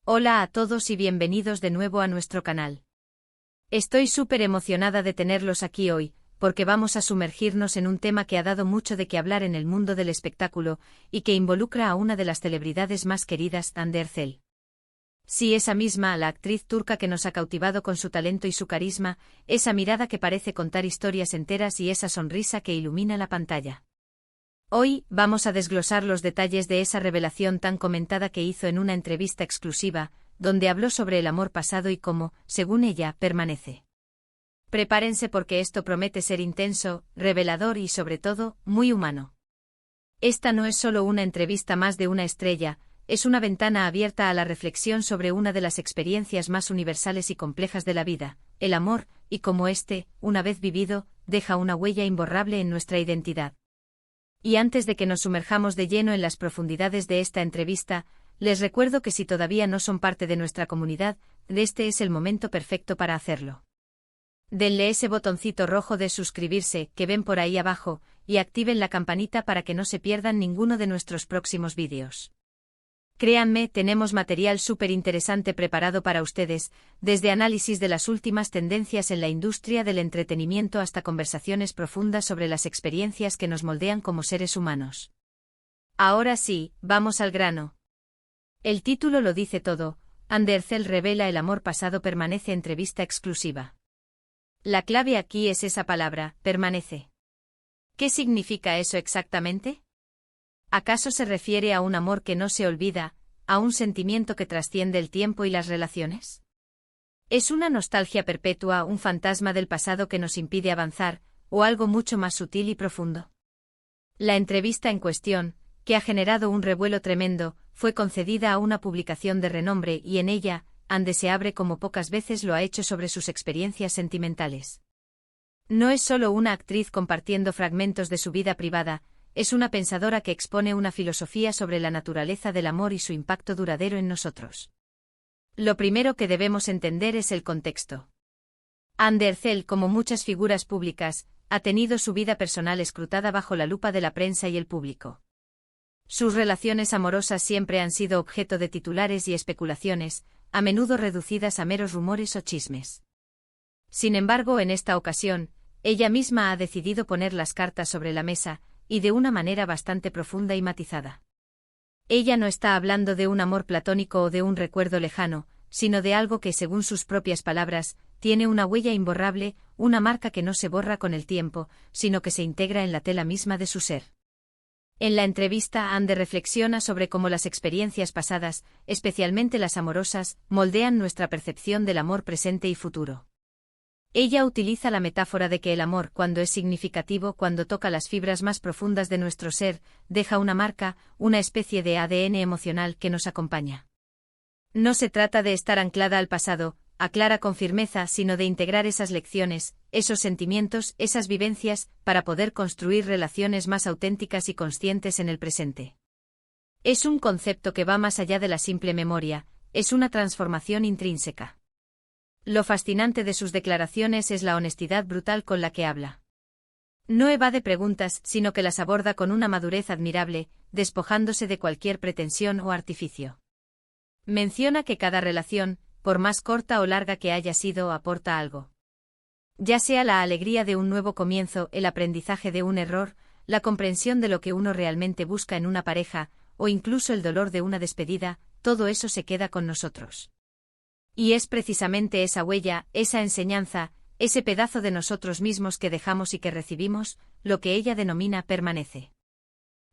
Hola a todos y bienvenidos de nuevo a nuestro canal. Estoy súper emocionada de tenerlos aquí hoy, porque vamos a sumergirnos en un tema que ha dado mucho de qué hablar en el mundo del espectáculo y que involucra a una de las celebridades más queridas, Hande Erçel. Sí, esa misma, la actriz turca que nos ha cautivado con su talento y su carisma, esa mirada que parece contar historias enteras y esa sonrisa que ilumina la pantalla. Hoy, vamos a desglosar los detalles de esa revelación tan comentada que hizo en una entrevista exclusiva, donde habló sobre el amor pasado y cómo, según ella, permanece. Prepárense porque esto promete ser intenso, revelador y, sobre todo, muy humano. Esta no es solo una entrevista más de una estrella, es una ventana abierta a la reflexión sobre una de las experiencias más universales y complejas de la vida, el amor, y cómo éste, una vez vivido, deja una huella imborrable en nuestra identidad. Y antes de que nos sumerjamos de lleno en las profundidades de esta entrevista, les recuerdo que si todavía no son parte de nuestra comunidad, este es el momento perfecto para hacerlo. Denle ese botoncito rojo de suscribirse que ven por ahí abajo, y activen la campanita para que no se pierdan ninguno de nuestros próximos vídeos. Créanme, tenemos material súper interesante preparado para ustedes, desde análisis de las últimas tendencias en la industria del entretenimiento hasta conversaciones profundas sobre las experiencias que nos moldean como seres humanos. Ahora sí, vamos al grano. El título lo dice todo, Hande Erçel revela el amor pasado permanece entrevista exclusiva. La clave aquí es esa palabra, permanece. ¿Qué significa eso exactamente? ¿Acaso se refiere a un amor que no se olvida, a un sentimiento que trasciende el tiempo y las relaciones? ¿Es una nostalgia perpetua, un fantasma del pasado que nos impide avanzar, o algo mucho más sutil y profundo? La entrevista en cuestión, que ha generado un revuelo tremendo, fue concedida a una publicación de renombre y en ella, Hande se abre como pocas veces lo ha hecho sobre sus experiencias sentimentales. No es solo una actriz compartiendo fragmentos de su vida privada, es una pensadora que expone una filosofía sobre la naturaleza del amor y su impacto duradero en nosotros. Lo primero que debemos entender es el contexto. Hande Erçel, como muchas figuras públicas, ha tenido su vida personal escrutada bajo la lupa de la prensa y el público. Sus relaciones amorosas siempre han sido objeto de titulares y especulaciones, a menudo reducidas a meros rumores o chismes. Sin embargo, en esta ocasión, ella misma ha decidido poner las cartas sobre la mesa, y de una manera bastante profunda y matizada. Ella no está hablando de un amor platónico o de un recuerdo lejano, sino de algo que, según sus propias palabras, tiene una huella imborrable, una marca que no se borra con el tiempo, sino que se integra en la tela misma de su ser. En la entrevista, Hande reflexiona sobre cómo las experiencias pasadas, especialmente las amorosas, moldean nuestra percepción del amor presente y futuro. Ella utiliza la metáfora de que el amor, cuando es significativo, cuando toca las fibras más profundas de nuestro ser, deja una marca, una especie de ADN emocional que nos acompaña. No se trata de estar anclada al pasado, aclara con firmeza, sino de integrar esas lecciones, esos sentimientos, esas vivencias, para poder construir relaciones más auténticas y conscientes en el presente. Es un concepto que va más allá de la simple memoria, es una transformación intrínseca. Lo fascinante de sus declaraciones es la honestidad brutal con la que habla. No evade preguntas, sino que las aborda con una madurez admirable, despojándose de cualquier pretensión o artificio. Menciona que cada relación, por más corta o larga que haya sido, aporta algo. Ya sea la alegría de un nuevo comienzo, el aprendizaje de un error, la comprensión de lo que uno realmente busca en una pareja, o incluso el dolor de una despedida, todo eso se queda con nosotros. Y es precisamente esa huella, esa enseñanza, ese pedazo de nosotros mismos que dejamos y que recibimos, lo que ella denomina permanece.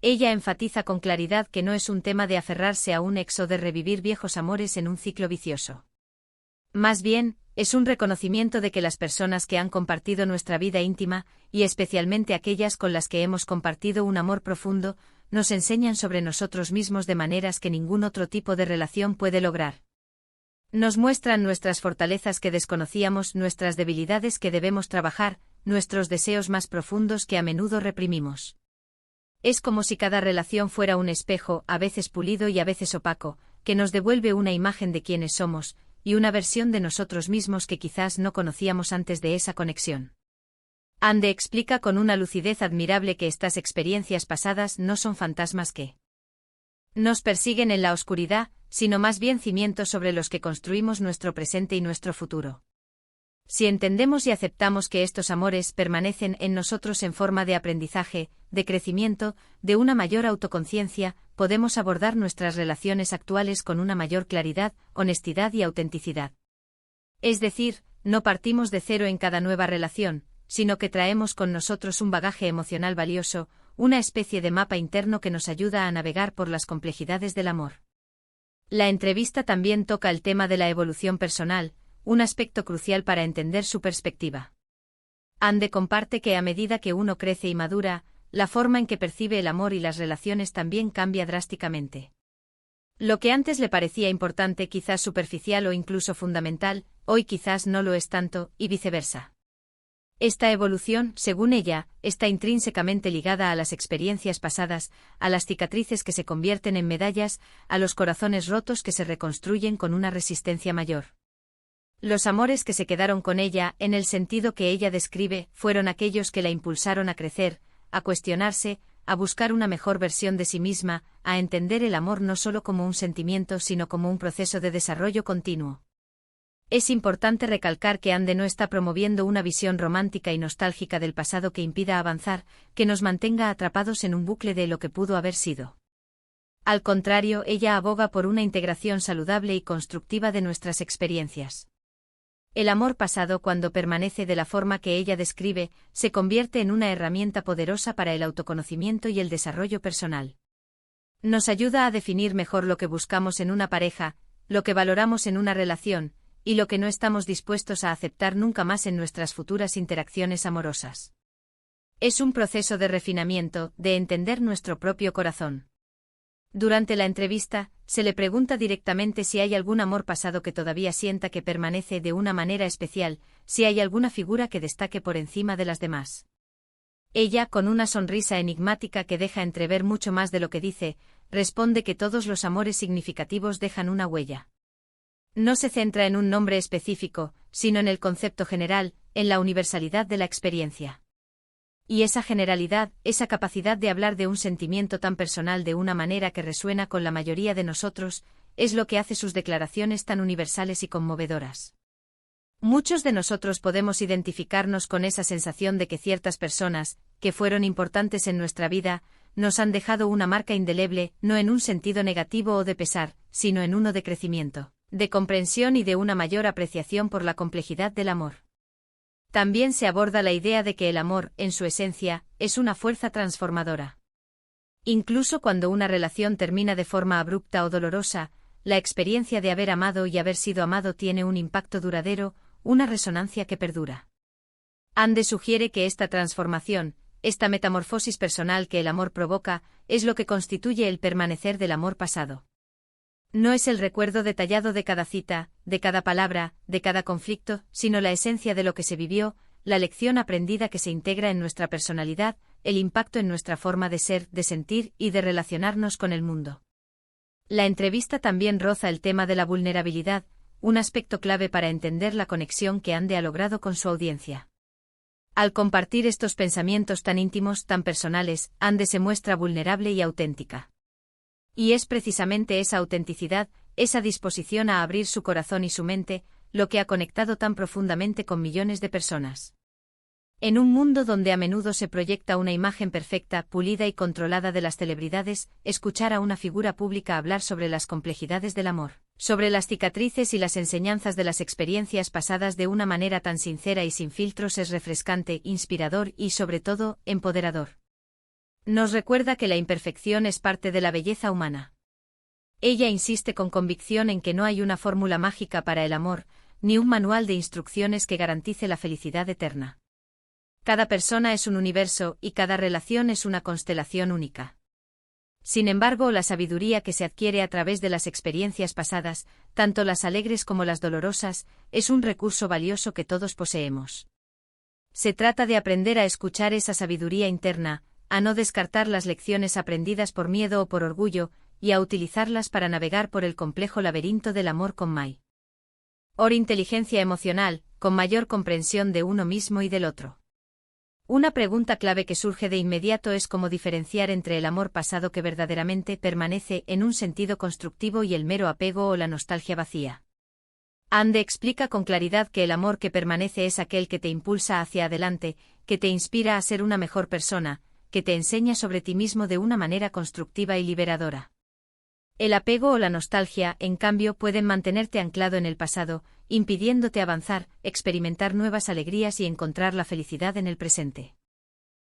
Ella enfatiza con claridad que no es un tema de aferrarse a un ex o de revivir viejos amores en un ciclo vicioso. Más bien, es un reconocimiento de que las personas que han compartido nuestra vida íntima, y especialmente aquellas con las que hemos compartido un amor profundo, nos enseñan sobre nosotros mismos de maneras que ningún otro tipo de relación puede lograr. Nos muestran nuestras fortalezas que desconocíamos, nuestras debilidades que debemos trabajar, nuestros deseos más profundos que a menudo reprimimos. Es como si cada relación fuera un espejo, a veces pulido y a veces opaco, que nos devuelve una imagen de quiénes somos, y una versión de nosotros mismos que quizás no conocíamos antes de esa conexión. Hande explica con una lucidez admirable que estas experiencias pasadas no son fantasmas que nos persiguen en la oscuridad, sino más bien cimientos sobre los que construimos nuestro presente y nuestro futuro. Si entendemos y aceptamos que estos amores permanecen en nosotros en forma de aprendizaje, de crecimiento, de una mayor autoconciencia, podemos abordar nuestras relaciones actuales con una mayor claridad, honestidad y autenticidad. Es decir, no partimos de cero en cada nueva relación, sino que traemos con nosotros un bagaje emocional valioso, una especie de mapa interno que nos ayuda a navegar por las complejidades del amor. La entrevista también toca el tema de la evolución personal, un aspecto crucial para entender su perspectiva. Ande comparte que a medida que uno crece y madura, la forma en que percibe el amor y las relaciones también cambia drásticamente. Lo que antes le parecía importante, quizás superficial o incluso fundamental, hoy quizás no lo es tanto, y viceversa. Esta evolución, según ella, está intrínsecamente ligada a las experiencias pasadas, a las cicatrices que se convierten en medallas, a los corazones rotos que se reconstruyen con una resistencia mayor. Los amores que se quedaron con ella, en el sentido que ella describe, fueron aquellos que la impulsaron a crecer, a cuestionarse, a buscar una mejor versión de sí misma, a entender el amor no solo como un sentimiento sino como un proceso de desarrollo continuo. Es importante recalcar que Ande no está promoviendo una visión romántica y nostálgica del pasado que impida avanzar, que nos mantenga atrapados en un bucle de lo que pudo haber sido. Al contrario, ella aboga por una integración saludable y constructiva de nuestras experiencias. El amor pasado, cuando permanece de la forma que ella describe, se convierte en una herramienta poderosa para el autoconocimiento y el desarrollo personal. Nos ayuda a definir mejor lo que buscamos en una pareja, lo que valoramos en una relación, y lo que no estamos dispuestos a aceptar nunca más en nuestras futuras interacciones amorosas. Es un proceso de refinamiento, de entender nuestro propio corazón. Durante la entrevista, se le pregunta directamente si hay algún amor pasado que todavía sienta que permanece de una manera especial, si hay alguna figura que destaque por encima de las demás. Ella, con una sonrisa enigmática que deja entrever mucho más de lo que dice, responde que todos los amores significativos dejan una huella. No se centra en un nombre específico, sino en el concepto general, en la universalidad de la experiencia. Y esa generalidad, esa capacidad de hablar de un sentimiento tan personal de una manera que resuena con la mayoría de nosotros, es lo que hace sus declaraciones tan universales y conmovedoras. Muchos de nosotros podemos identificarnos con esa sensación de que ciertas personas, que fueron importantes en nuestra vida, nos han dejado una marca indeleble, no en un sentido negativo o de pesar, sino en uno de crecimiento, de comprensión y de una mayor apreciación por la complejidad del amor. También se aborda la idea de que el amor, en su esencia, es una fuerza transformadora. Incluso cuando una relación termina de forma abrupta o dolorosa, la experiencia de haber amado y haber sido amado tiene un impacto duradero, una resonancia que perdura. Ande sugiere que esta transformación, esta metamorfosis personal que el amor provoca, es lo que constituye el permanecer del amor pasado. No es el recuerdo detallado de cada cita, de cada palabra, de cada conflicto, sino la esencia de lo que se vivió, la lección aprendida que se integra en nuestra personalidad, el impacto en nuestra forma de ser, de sentir y de relacionarnos con el mundo. La entrevista también roza el tema de la vulnerabilidad, un aspecto clave para entender la conexión que Ande ha logrado con su audiencia. Al compartir estos pensamientos tan íntimos, tan personales, Ande se muestra vulnerable y auténtica. Y es precisamente esa autenticidad, esa disposición a abrir su corazón y su mente, lo que ha conectado tan profundamente con millones de personas. En un mundo donde a menudo se proyecta una imagen perfecta, pulida y controlada de las celebridades, escuchar a una figura pública hablar sobre las complejidades del amor, sobre las cicatrices y las enseñanzas de las experiencias pasadas de una manera tan sincera y sin filtros es refrescante, inspirador y, sobre todo, empoderador. Nos recuerda que la imperfección es parte de la belleza humana. Ella insiste con convicción en que no hay una fórmula mágica para el amor, ni un manual de instrucciones que garantice la felicidad eterna. Cada persona es un universo y cada relación es una constelación única. Sin embargo, la sabiduría que se adquiere a través de las experiencias pasadas, tanto las alegres como las dolorosas, es un recurso valioso que todos poseemos. Se trata de aprender a escuchar esa sabiduría interna, a no descartar las lecciones aprendidas por miedo o por orgullo, y a utilizarlas para navegar por el complejo laberinto del amor con mayor inteligencia emocional, con mayor comprensión de uno mismo y del otro. Una pregunta clave que surge de inmediato es cómo diferenciar entre el amor pasado que verdaderamente permanece en un sentido constructivo y el mero apego o la nostalgia vacía. Ande explica con claridad que el amor que permanece es aquel que te impulsa hacia adelante, que te inspira a ser una mejor persona, que te enseña sobre ti mismo de una manera constructiva y liberadora. El apego o la nostalgia, en cambio, pueden mantenerte anclado en el pasado, impidiéndote avanzar, experimentar nuevas alegrías y encontrar la felicidad en el presente.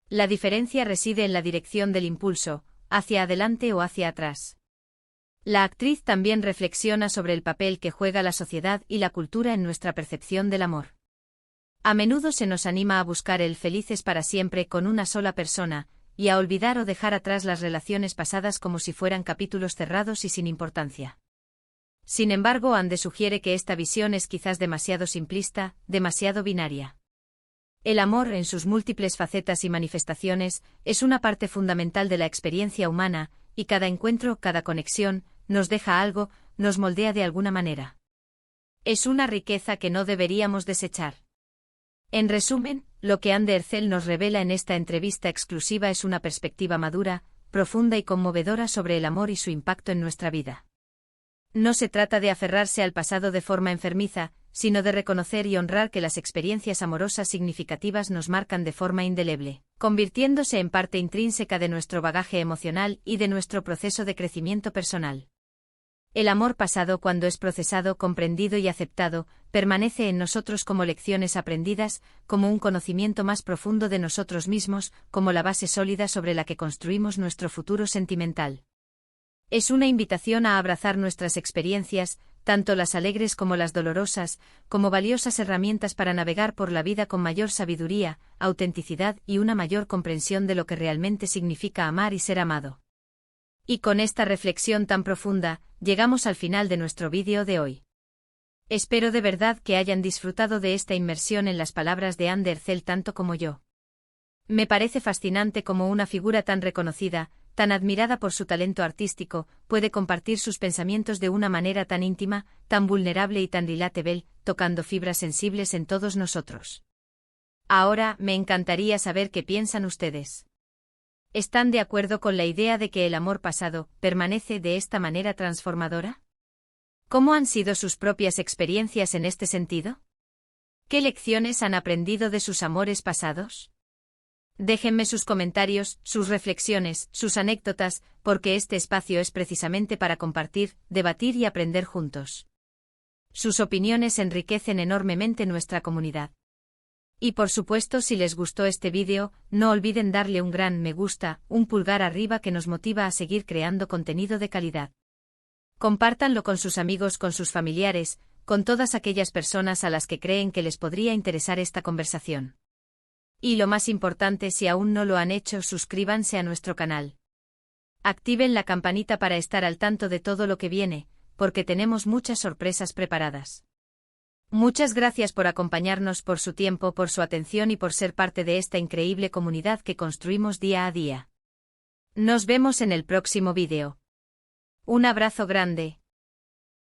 La diferencia reside en la dirección del impulso, hacia adelante o hacia atrás. La actriz también reflexiona sobre el papel que juega la sociedad y la cultura en nuestra percepción del amor. A menudo se nos anima a buscar el felices para siempre con una sola persona, y a olvidar o dejar atrás las relaciones pasadas como si fueran capítulos cerrados y sin importancia. Sin embargo, Ande sugiere que esta visión es quizás demasiado simplista, demasiado binaria. El amor, en sus múltiples facetas y manifestaciones, es una parte fundamental de la experiencia humana, y cada encuentro, cada conexión, nos deja algo, nos moldea de alguna manera. Es una riqueza que no deberíamos desechar. En resumen, lo que Ande Ercel nos revela en esta entrevista exclusiva es una perspectiva madura, profunda y conmovedora sobre el amor y su impacto en nuestra vida. No se trata de aferrarse al pasado de forma enfermiza, sino de reconocer y honrar que las experiencias amorosas significativas nos marcan de forma indeleble, convirtiéndose en parte intrínseca de nuestro bagaje emocional y de nuestro proceso de crecimiento personal. El amor pasado, cuando es procesado, comprendido y aceptado, permanece en nosotros como lecciones aprendidas, como un conocimiento más profundo de nosotros mismos, como la base sólida sobre la que construimos nuestro futuro sentimental. Es una invitación a abrazar nuestras experiencias, tanto las alegres como las dolorosas, como valiosas herramientas para navegar por la vida con mayor sabiduría, autenticidad y una mayor comprensión de lo que realmente significa amar y ser amado. Y con esta reflexión tan profunda, llegamos al final de nuestro vídeo de hoy. Espero de verdad que hayan disfrutado de esta inmersión en las palabras de Ande Ercel tanto como yo. Me parece fascinante cómo una figura tan reconocida, tan admirada por su talento artístico, puede compartir sus pensamientos de una manera tan íntima, tan vulnerable y tan relatable, tocando fibras sensibles en todos nosotros. Ahora, me encantaría saber qué piensan ustedes. ¿Están de acuerdo con la idea de que el amor pasado permanece de esta manera transformadora? ¿Cómo han sido sus propias experiencias en este sentido? ¿Qué lecciones han aprendido de sus amores pasados? Déjenme sus comentarios, sus reflexiones, sus anécdotas, porque este espacio es precisamente para compartir, debatir y aprender juntos. Sus opiniones enriquecen enormemente nuestra comunidad. Y por supuesto, si les gustó este vídeo, no olviden darle un gran me gusta, un pulgar arriba que nos motiva a seguir creando contenido de calidad. Compártanlo con sus amigos, con sus familiares, con todas aquellas personas a las que creen que les podría interesar esta conversación. Y lo más importante, si aún no lo han hecho, suscríbanse a nuestro canal. Activen la campanita para estar al tanto de todo lo que viene, porque tenemos muchas sorpresas preparadas. Muchas gracias por acompañarnos, por su tiempo, por su atención y por ser parte de esta increíble comunidad que construimos día a día. Nos vemos en el próximo vídeo. Un abrazo grande.